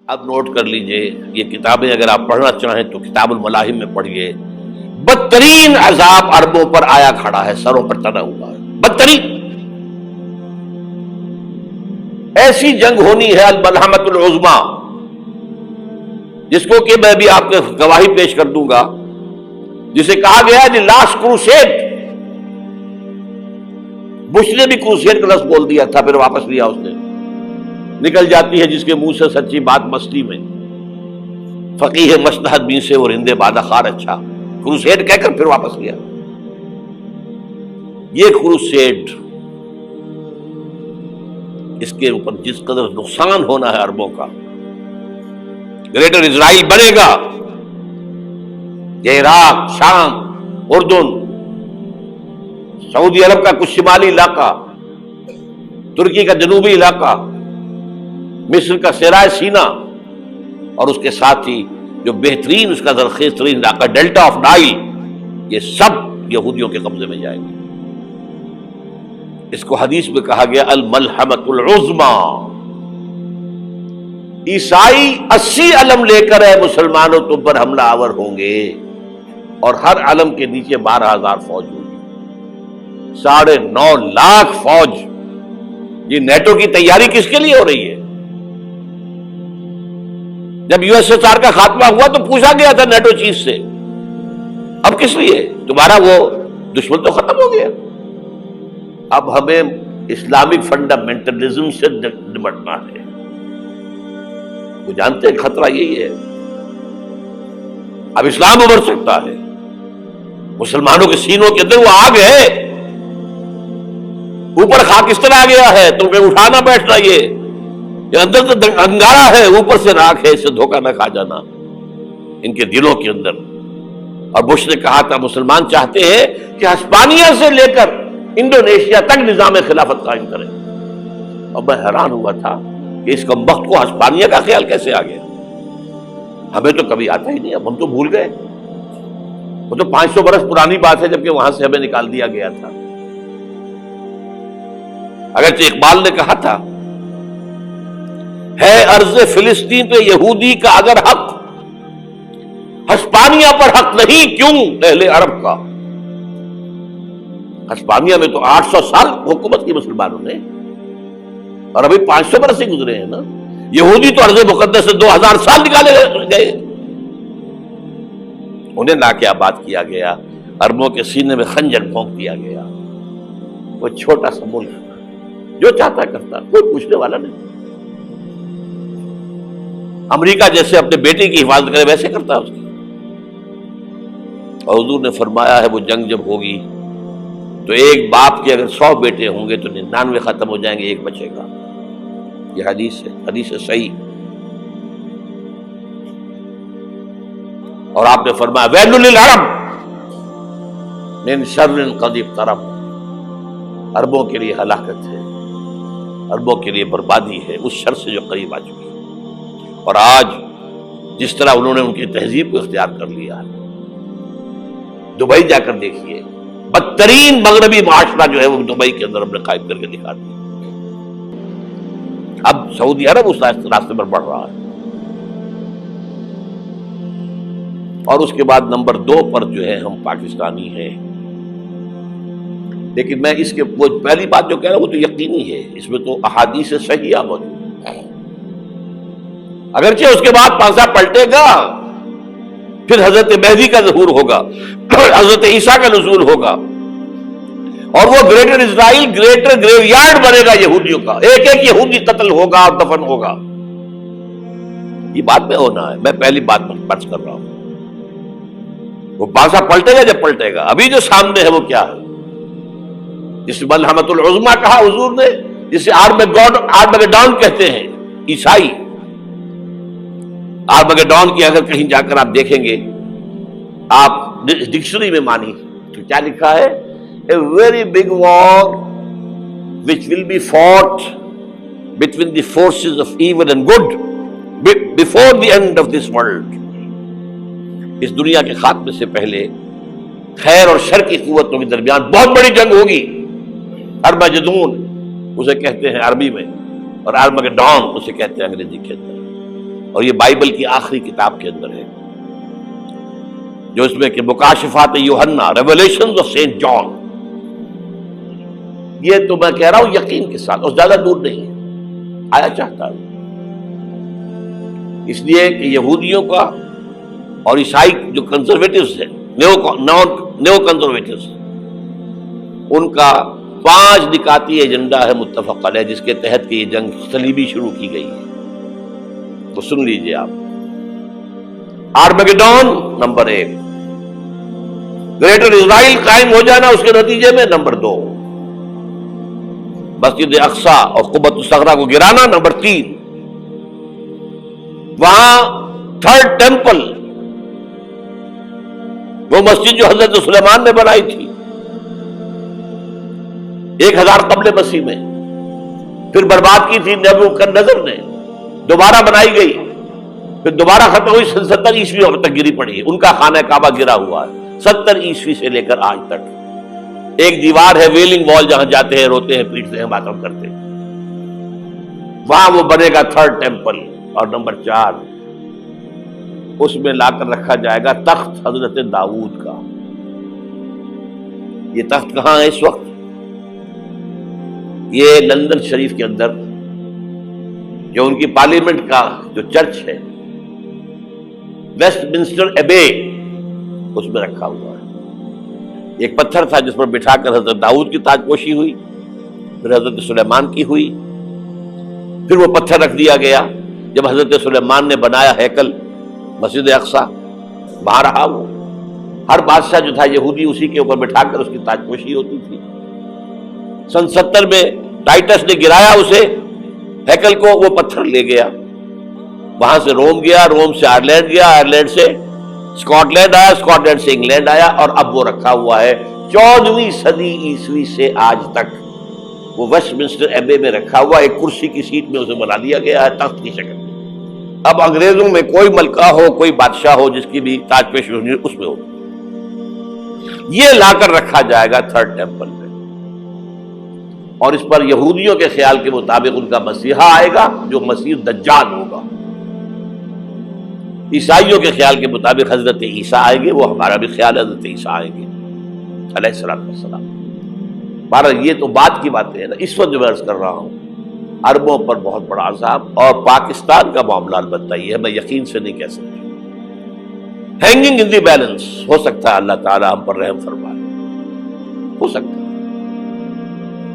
اب نوٹ کر لیجئے، یہ کتابیں اگر آپ پڑھنا چاہیں تو کتاب الملاحم میں پڑھیے۔ بدترین عذاب عربوں پر آیا کھڑا ہے، سروں پر تنا ہوا ہے، بدترین۔ ایسی جنگ ہونی ہے الملحمۃ العظمیٰ، جس کو کہ میں بھی آپ کو گواہی پیش کر دوں گا، جسے کہا گیا ہے دی لاسٹ کروسیڈ۔ بش نے بھی کروسیڈ کا لفظ بول دیا تھا، پھر واپس لیا اس نے۔ نکل جاتی ہے جس کے منہ سے سچی بات مستی میں، فقیہ مصلحت بین سے اور ہندے بادہ خار اچھا، کروسیڈ کہہ کر پھر واپس لیا۔ یہ کروسیڈ، اس کے اوپر جس قدر نقصان ہونا ہے عربوں کا، گریٹر اسرائیل بنے گا، یہ عراق، شام، اردن، سعودی عرب کا کچھ شمالی علاقہ، ترکی کا جنوبی علاقہ، مصر کا صحرائے سینا، اور اس کے ساتھ ہی جو بہترین اس کا زرخیز ترین علاقہ ڈیلٹا آف نائل، یہ سب یہودیوں کے قبضے میں جائیں گے۔ اس کو حدیث میں کہا گیا الملحمۃ العظمیٰ۔ عیسائی 80 علم لے کر ہے مسلمانوں تم پر حملہ آور ہوں گے، اور ہر علم کے نیچے 12,000 فوج ہوگی، 9.5 لاکھ فوج۔ یہ نیٹو کی تیاری کس کے لیے ہو رہی ہے؟ جب یو ایس ایس آر کا خاتمہ ہوا تو پوچھا گیا تھا نیٹو چیف سے، اب کس لیے؟ تمہارا وہ دشمن تو ختم ہو گیا، اب ہمیں اسلامک فنڈامنٹلزم سے نمٹنا ہے۔ وہ جانتے ہیں خطرہ یہی ہے، اب اسلام ابھر سکتا ہے، مسلمانوں کے سینوں کے اندر وہ آگ ہے، اوپر خاکستر آ گیا ہے، تمہیں اٹھانا بیٹھنا، یہ اندر تو انگارہ ہے، اوپر سے راکھ ہے، اس سے دھوکہ نہ کھا جانا ان کے دلوں کے اندر۔ اور بش نے کہا تھا مسلمان چاہتے ہیں کہ ہسپانیہ سے لے کر انڈونیشیا تک نظام خلافت قائم کریں، اور میں حیران ہوا تھا کہ اس کمبخت کو ہسپانیہ کا خیال کیسے آ گیا؟ ہمیں تو کبھی آتا ہی نہیں، اب ہم تو بھول گئے، وہ تو 500 برس پرانی بات ہے جبکہ وہاں سے ہمیں نکال دیا گیا تھا۔ اگرچہ اقبال نے کہا تھا ہے ارض فلسطین پہ یہودی کا اگر حق، ہسپانیہ پر حق نہیں کیوں اہل عرب کا؟ ہسپانیہ میں تو 800 سال حکومت کی مسلمانوں نے، اور ابھی 500 برس ہی گزرے ہیں نا۔ یہودی تو ارض مقدس سے 2000 سال نکالے گئے، انہیں لا کے آباد کیا گیا، عربوں کے سینے میں خنجر پھونک دیا گیا۔ وہ چھوٹا سا ملک جو چاہتا کرتا، کوئی پوچھنے والا نہیں۔ امریکہ جیسے اپنے بیٹے کی حفاظت کرے ویسے کرتا ہے اس کی۔ اور حضور نے فرمایا ہے وہ جنگ جب ہوگی تو ایک باپ کے اگر 100 بیٹے ہوں گے تو 99 ختم ہو جائیں گے، ایک بچے گا۔ یہ حدیث ہے، حدیث ہے صحیح۔ اور آپ نے فرمایا ویل للعرب من شر قد اقترب، عربوں کے لیے ہلاکت ہے، عربوں کے لیے بربادی ہے اس شر سے جو قریب آ چکی ہے۔ اور آج جس طرح انہوں نے ان کی تہذیب کو اختیار کر لیا ہے، دبئی جا کر دیکھیے، بدترین مغربی معاشرہ جو ہے وہ دبئی کے اندر ہم نے قائم کر کے دکھا دیا۔ اب سعودی عرب اس راستے پر بڑھ رہا ہے۔ اور اس کے بعد نمبر 2 پر جو ہے ہم پاکستانی ہیں، لیکن میں اس کے وہ پہلی بات جو کہہ رہا ہوں وہ تو یقینی ہے، اس میں تو احادیث صحیحہ موجود ہے۔ اگرچہ اس کے بعد پانسا پلٹے گا، پھر حضرت مہدی کا ظہور ہوگا، حضرت عیسیٰ کا نزول ہوگا، اور وہ گریٹر اسرائیل گریٹر گریو یارڈ بنے گا یہودیوں کا، ایک ایک یہودی قتل ہوگا اور دفن ہوگا۔ یہ بات میں ہونا ہے، میں پہلی بات برس کر رہا ہوں۔ وہ پانسا پلٹے گا جب پلٹے گا، ابھی جو سامنے ہے وہ کیا ہے؟ جس ملحمۃ العظمیٰ کہا حضور نے، جسے آرمگیڈون کہتے ہیں عیسائی۔ آرمگیڈون کی اگر کہیں جا کر آپ دیکھیں گے، آپ ڈکشنری میں مانی تو کیا لکھا ہے؟ A very big war which will be fought between the forces of evil and good before the end of this world۔ اس دنیا کے خاتمے سے پہلے خیر اور شر کی قوتوں کے درمیان بہت بڑی جنگ ہوگی۔ ارمجدون اسے کہتے ہیں عربی میں، اور آرمگیڈون اسے کہتے ہیں انگریزی کے اندر۔ اور یہ بائبل کی آخری کتاب کے اندر ہے، جو اس میں کہ مکاشفات یوحنا، ریویلیشنز آف سینٹ جان. یہ تو میں کہہ رہا ہوں یقین کے ساتھ، اور زیادہ دور نہیں ہے، آیا چاہتا ہے. اس لیے کہ یہودیوں کا اور عیسائی جو کنزرویٹوز ہیں، نیو کنزرویٹوز، ان کا 5 نکاتی ایجنڈا ہے متفق علیہ، جس کے تحت کہ یہ جنگ صلیبی شروع کی گئی ہے. تو سن لیجئے آپ. آرمیگیڈون نمبر 1، گریٹر اسرائیل قائم ہو جانا اس کے نتیجے میں نمبر 2، مسجد اقصی اور قبۃ الصغریٰ کو گرانا نمبر 3، وہاں 3rd ٹیمپل، وہ مسجد جو حضرت سلیمان نے بنائی تھی 1000 قبل مسیح میں، پھر برباد کی تھی نیبوکدنیزر نے، دوبارہ بنائی گئی، پھر دوبارہ ختم ہوئی 70 عیسوی تک گری پڑی. ان کا خانہ کعبہ گرا ہوا ہے 70 عیسوی سے لے کر آج تک. ایک دیوار ہے ویلنگ وال، جہاں جاتے ہیں، روتے ہیں، پیٹتے ہیں، ماتم کرتے ہیں، وہاں وہ بنے گا 3rd ٹیمپل. اور نمبر 4، اس میں لا کر رکھا جائے گا تخت حضرت داؤد کا. یہ تخت کہاں ہے اس وقت؟ یہ لندن شریف کے اندر، جو ان کی پارلیمنٹ کا جو چرچ ہے، ویسٹ منسٹر ایبے، اس میں رکھا ہوا ہے. ایک پتھر تھا جس پر بٹھا کر حضرت داؤد کی تاج پوشی ہوئی، پھر حضرت سلیمان کی ہوئی، پھر وہ پتھر رکھ دیا گیا جب حضرت سلیمان نے بنایا ہیکل مسجد اقصی، وہاں رہا وہ. ہر بادشاہ جو تھا یہودی اسی کے اوپر بٹھا کر اس کی تاج پوشی ہوتی تھی. سن 70 میں ٹائٹس نے گرایا اسے، ہیکل کو، وہ پتھر لے گیا، وہاں سے روم گیا، روم سے آئرلینڈ گیا، آئرلینڈ سے اسکاٹ لینڈ آیا، اسکاٹ لینڈ سے انگلینڈ آیا، اور اب وہ رکھا ہوا ہے 14ویں صدی عیسوی سے آج تک. وہ ویسٹ منسٹر ایبے میں رکھا ہوا، ایک کرسی کی سیٹ میں اسے بنا دیا گیا ہے تخت کی شکل میں. اب انگریزوں میں کوئی ملکہ ہو، کوئی بادشاہ ہو، جس کی بھی تاج پوشی ہونی اس میں ہو، یہ لا کر رکھا جائے گا 3rd ٹیمپل میں. اور اس پر یہودیوں کے خیال کے مطابق ان کا مسیحا آئے گا جو مسیح دجال ہوگا. عیسائیوں کے خیال کے مطابق حضرت عیسیٰ آئیں گے، وہ ہمارا بھی خیال ہے حضرت عیسیٰ آئیں گے علیہ السلام. بہرحال یہ تو بعد کی باتیں ہیں نا. اس وقت جو میں عرض کر رہا ہوں، عربوں پر بہت بڑا عذاب، اور پاکستان کا معاملہ البتہ یہ ہے، میں یقین سے نہیں کہہ سکتا. ہینگنگ ان دی بیلنس، ہو سکتا ہے اللہ تعالیٰ ہم پر رحم فرمائے، ہو سکتا ہے،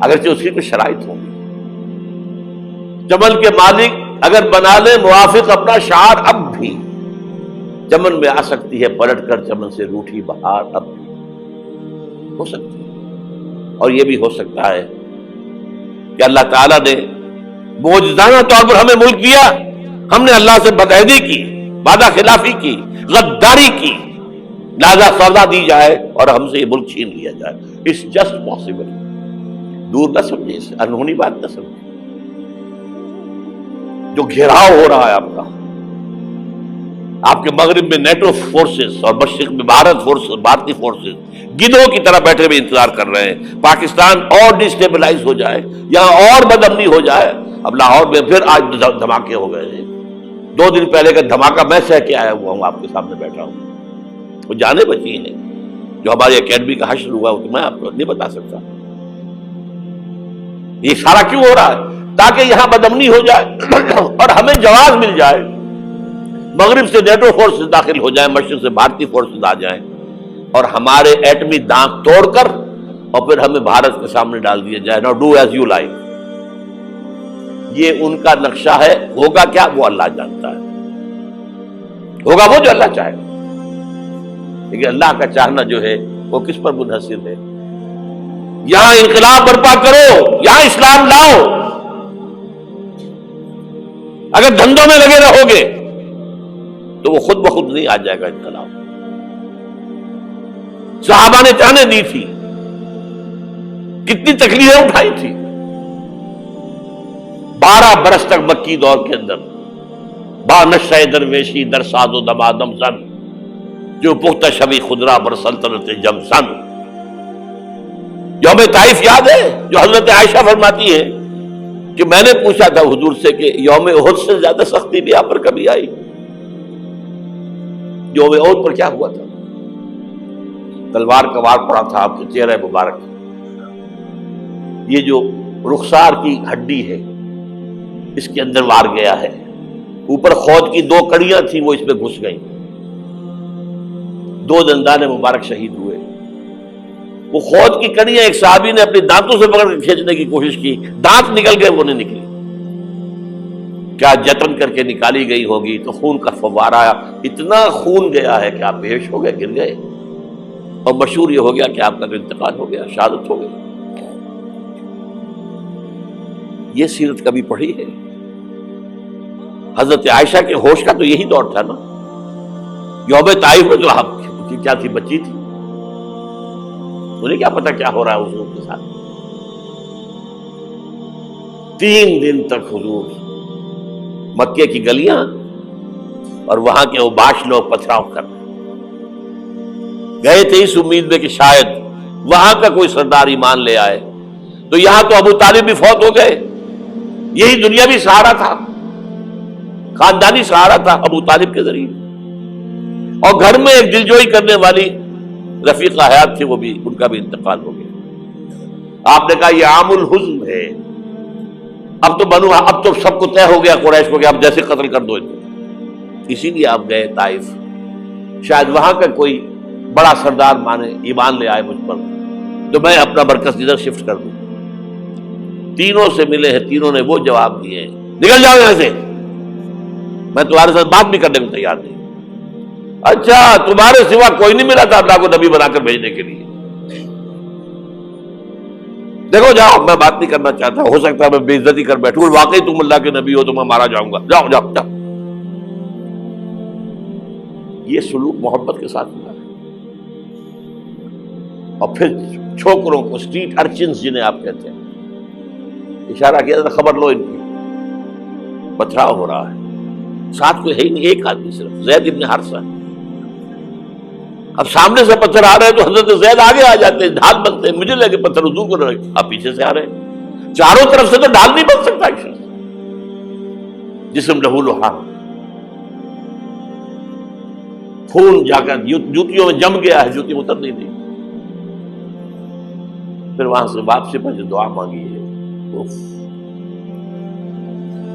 اگرچہ اس کی کچھ شرائط ہوں گی. چمن کے مالک اگر بنا لے موافق اپنا شعار، اب بھی چمن میں آ سکتی ہے پلٹ کر چمن سے روٹھی بہار، اب بھی ہو سکتی ہے. اور یہ بھی ہو سکتا ہے کہ اللہ تعالیٰ نے معجزانہ طور پر ہمیں ملک دیا، ہم نے اللہ سے بدعہدی کی، وعدہ خلافی کی، غداری کی، لہذا سزا دی جائے اور ہم سے یہ ملک چھین لیا جائے. It's just possible. دور نہ سمجھے، اسے انہونی بات نہ سمجھے. جو گھیراؤ ہو رہا ہے آپ کے مغرب میں نیٹو فورسز اور مشرق میں بھارتی فورسز گدھوں کی طرح بیٹھے ہوئے انتظار کر رہے ہیں پاکستان اور ڈسٹیبلائز ہو جائے، یہاں اور بدامنی ہو جائے. اب لاہور میں پھر آج دھماکے ہو گئے ہیں. 2 دن پہلے کا دھماکہ میں سہ کے آیا ہوا ہوں، آپ کے سامنے بیٹھا ہوں. وہ جانیں بچی ہیں جو ہماری اکیڈمی کا حشر ہوا، تو میں آپ کو نہیں بتا سکتا. یہ سارا کیوں ہو رہا ہے؟ تاکہ یہاں بدامنی ہو جائے اور ہمیں جواز مل جائے. مغرب سے نیٹو فورسز داخل ہو جائیں، مشرق سے بھارتی فورسز آ جائیں، اور ہمارے ایٹمی دانت توڑ کر اور پھر ہمیں بھارت کے سامنے ڈال دیا جائے. نو ڈو ایز یو لائک. یہ ان کا نقشہ ہے. ہوگا کیا وہ اللہ جانتا ہے. ہوگا وہ جو اللہ چاہے. لیکن اللہ کا چاہنا جو ہے وہ کس پر منحصر ہے؟ یہاں انقلاب برپا کرو، یہاں اسلام لاؤ. اگر دھندوں میں لگے رہو گے تو وہ خود بخود نہیں آ جائے گا انقلاب. صحابہ نے جانیں دی تھی، کتنی تکلیفیں اٹھائی تھی. 12 برس تک مکی دور کے اندر با نشہ درویشی در ساد و دمادم زن، جو پختہ شبی خدرا بر سلطنت جم سن. یوم طائف یاد ہے جو حضرت عائشہ فرماتی ہے کہ میں نے پوچھا تھا حضور سے کہ یوم احد سے زیادہ سختی بھی آپ پر کبھی آئی؟ یوم احد پر کیا ہوا تھا؟ تلوار کا وار پڑا تھا آپ کے چہرہ مبارک، یہ جو رخسار کی ہڈی ہے اس کے اندر وار گیا ہے، اوپر خود کی 2 کڑیاں تھیں وہ اس میں گھس گئیں، 2 دندان مبارک شہید ہوئے۔ وہ خود کی کڑیاں ایک صحابی نے اپنے دانتوں سے پکڑ کے کھینچنے کی کوشش کی، دانت نکل گئے، وہ نہیں نکلی، کیا جتن کر کے نکالی گئی ہوگی تو خون کا فوارہ آیا، اتنا خون گیا ہے کہ آپ بے ہوش ہو گئے، گر گئے، اور مشہور یہ ہو گیا کہ آپ کا تو انتقال ہو گیا، شہادت ہو گئی۔ یہ سیرت کبھی پڑھی ہے؟ حضرت عائشہ کے ہوش کا تو یہی دور تھا نا، یوم طائف میں تو آپ کیا تھی، بچی تھی، انہیں کیا پتا کیا ہو رہا ہے حضور کے ساتھ۔ 3 دن تک حضور مکے کی گلیاں اور وہاں کے اوباش لوگ پتھراؤ کر گئے تھے اس امید میں کہ شاید وہاں کا کوئی سردار ایمان لے آئے، تو یہاں تو ابو طالب بھی فوت ہو گئے، یہی دنیا بھی سہارا تھا، خاندانی سہارا تھا ابو طالب کے ذریعے، اور گھر میں ایک دلجوئی کرنے والی رفیقہ حیات تھی، وہ بھی، ان کا بھی انتقال ہو گیا۔ آپ نے کہا یہ عام الحزن ہے، اب تو سب کو طے ہو گیا قریش کو کہ اب جیسے قتل کر دو، اسی لیے آپ گئے طائف، شاید وہاں کا کوئی بڑا سردار مانے ایمان لے آئے مجھ پر تو میں اپنا مرکز ادھر شفٹ کر دوں۔ تینوں سے ملے ہیں، تینوں نے وہ جواب دیے ہیں، نکل جاؤ یہاں سے، میں تمہارے ساتھ بات بھی کرنے کو تیار نہیں۔ اچھا، تمہارے سوا کوئی نہیں ملا تھا اللہ کو نبی بنا کر بھیجنے کے لیے؟ دیکھو جاؤ، میں بات نہیں کرنا چاہتا، ہو سکتا ہے میں بے عزتی کر بیٹھوں، واقعی تم اللہ کے نبی ہو تو میں مارا جاؤں گا، جاؤ جاؤ جاؤ۔ یہ سلوک محبت کے ساتھ ہوا ہے۔ اور پھر چھوکروں کو، اسٹریٹ ارچنز جنہیں آپ کہتے ہیں، اشارہ کیا تھا، خبر لو ان کی، پتھراؤ ہو رہا ہے، ساتھ کوئی ہے ہی نہیں، ایک آدمی صرف، زید ابن حارثہ۔ اب سامنے سے پتھر آ رہے ہیں تو حضرت زید آگے آ جاتے ہیں، ڈھال بنتے ہیں، مجھے لگے پتھر حضور کو لگے، آپ پیچھے سے آ رہے ہیں، چاروں طرف سے تو ڈھال نہیں بن سکتا ایک شخص، جسم لہو لہان، خون جا کر جوتیوں میں جم گیا ہے، جوتی اتر نہیں دی۔ پھر وہاں سے واپسی پر جو دعا مانگی ہے،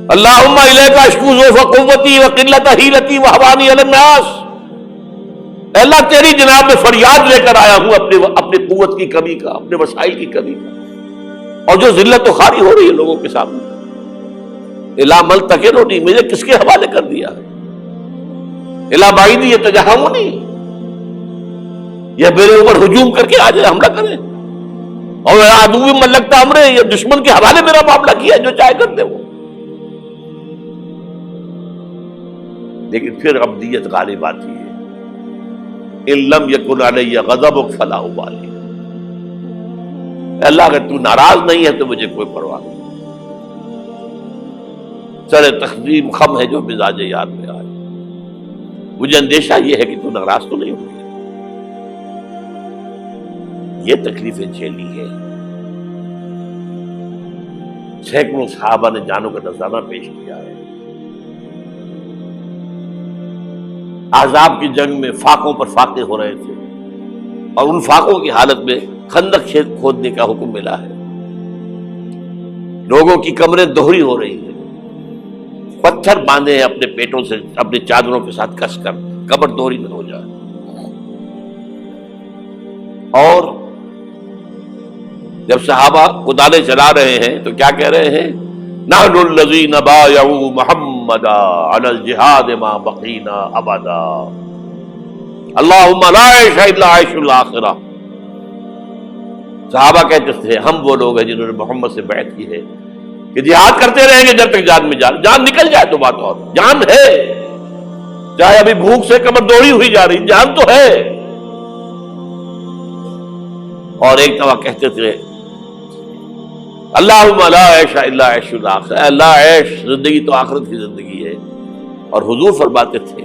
اللہم الیک اشکو ضعف قوتی وقلت حیلتی وہوانی علی الناس، اے اللہ تیری جناب میں فریاد لے کر آیا ہوں اپنی قوت کی کمی کا، اپنے وسائل کی کمی کا، اور جو ذلت و خواری ہو رہی ہے لوگوں کے سامنے، الا ملتقننی، مجھے کس کے حوالے کر دیا ہے، الا بعیدی یتجہمنی، یہ میرے اوپر ہجوم کر کے آ جائے، حملہ کرے، اور عدو من لگتا امرے، یہ دشمن کے حوالے میرا معاملہ کیا، جو چاہے کر دے وہ۔ لیکن پھر عبدیت غالب آتی ہے، ان لم یکن علی غضبک فلا ابالی، اللہ اگر تو ناراض نہیں ہے تو مجھے کوئی پرواہ نہیں، سر تقدیم خم ہے جو مزاج یار میں آئے، مجھے اندیشہ یہ ہے کہ تو ناراض تو نہیں ہوگی۔ یہ تکلیفیں جھیلی ہے، سینکڑوں صحابہ نے جانوں کا نذرانہ پیش کیا ہے، احزاب کی جنگ میں فاقوں پر فاقے ہو رہے تھے، اور ان فاقوں کی حالت میں خندق کھودنے کا حکم ملا ہے، لوگوں کی کمریں دوہری ہو رہی ہیں، پتھر باندھے ہیں اپنے پیٹوں سے، اپنی چادروں کے ساتھ کس کر کمر دوہری نہ ہو جائے، اور جب صحابہ کدالیں چلا رہے ہیں تو کیا کہہ رہے ہیں، نحن الذین بایعوا محمدا علی الجہاد ما بقینا ابدا، اللہم لا عیش الا عیش الاخرہ۔ صحابہ کہتے تھے ہم وہ لوگ ہیں جنہوں نے محمد سے بیعت کی ہے کہ جہاد کرتے رہیں گے جب تک جان میں جان نکل جائے تو بات اور، جان ہے، چاہے ابھی بھوک سے کمر دوڑی ہوئی جا رہی، جان تو ہے۔ اور ایک دفعہ کہتے تھے اللہم لا عیش الا عیش الاخرہ، اللہ عیش، زندگی تو آخرت کی زندگی ہے۔ اور حضور فرماتے تھے،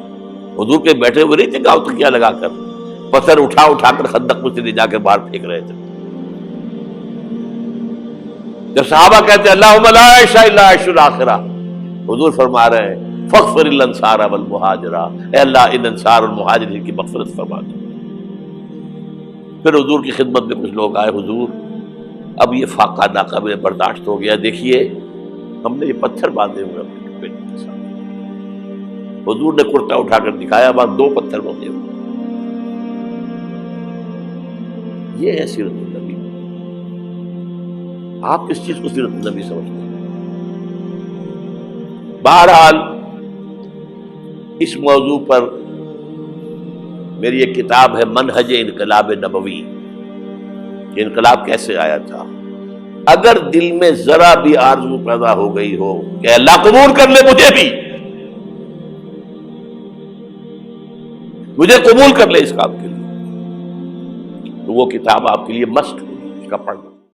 حضور کے بیٹھے ہوئے نہیں تھے گاؤں تکیہ لگا کر، پتھر اٹھا اٹھا کر خندق میں سے لے جا کر باہر پھینک رہے تھے، جب صحابہ کہتے ہیں اللہم لا عیش الا عیش الآخرہ، حضور فرما رہے ہیں فاغفر للانصار والمہاجرہ، اے اللہ ان انصار اور مہاجرین کی مغفرت فرما دو۔ پھر حضور کی خدمت میں کچھ لوگ آئے، حضور اب یہ فاقہ ناقابل برداشت ہو گیا، دیکھیے ہم نے یہ پتھر باندھے ہوئے اپنے پیٹ کے ساتھ۔ حضور نے کرتا اٹھا کر دکھایا، وہاں 2 پتھر بندھے ہوئے۔ یہ ہے سیرت النبی۔ آپ کس چیز کو سیرت النبی سمجھتے ہیں؟ بہرحال اس موضوع پر میری ایک کتاب ہے منہج انقلاب نبوی، کہ انقلاب کیسے آیا تھا۔ اگر دل میں ذرا بھی آرزو پیدا ہو گئی ہو کہ اللہ قبول کر لے مجھے بھی، مجھے قبول کر لے اس کام کے لیے، تو وہ کتاب آپ کے لیے مسٹ ہوگی، اس کا پڑھنا۔